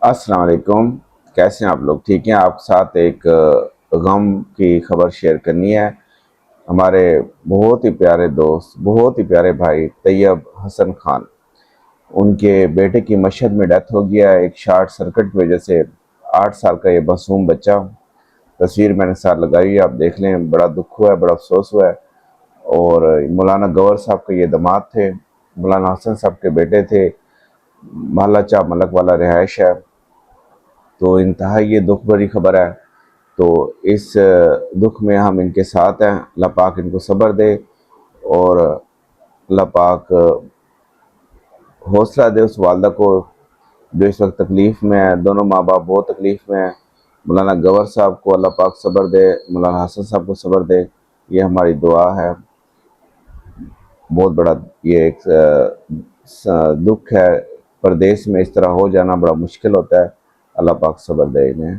السلام علیکم، کیسے ہیں آپ لوگ؟ ٹھیک ہیں؟ آپ کے ساتھ ایک غم کی خبر شیئر کرنی ہے۔ ہمارے بہت ہی پیارے دوست، بہت ہی پیارے بھائی طیب حسن خان، ان کے بیٹے کی مشہد میں ڈیتھ ہو گیا ہے ایک شارٹ سرکٹ کی وجہ سے۔ 8 سال کا یہ معصوم بچہ، تصویر میں نے ساتھ لگائی ہے، آپ دیکھ لیں۔ بڑا دکھ ہوا ہے، بڑا افسوس ہوا ہے۔ اور مولانا گور صاحب کے یہ داماد تھے، مولانا حسن صاحب کے بیٹے تھے، محلہ چاپ ملک والا رہائش ہے۔ تو انتہائی یہ دکھ بھری خبر ہے۔ تو اس دکھ میں ہم ان کے ساتھ ہیں۔ اللہ پاک ان کو صبر دے، اور اللہ پاک حوصلہ دے اس والدہ کو جو اس وقت تکلیف میں ہے۔ دونوں ماں باپ بہت تکلیف میں ہیں۔ مولانا گور صاحب کو اللہ پاک صبر دے، مولانا حسن صاحب کو صبر دے، یہ ہماری دعا ہے۔ بہت بڑا یہ ایک دکھ ہے، پردیس میں اس طرح ہو جانا بڑا مشکل ہوتا ہے۔ اللہ پاک صبر دے انہیں۔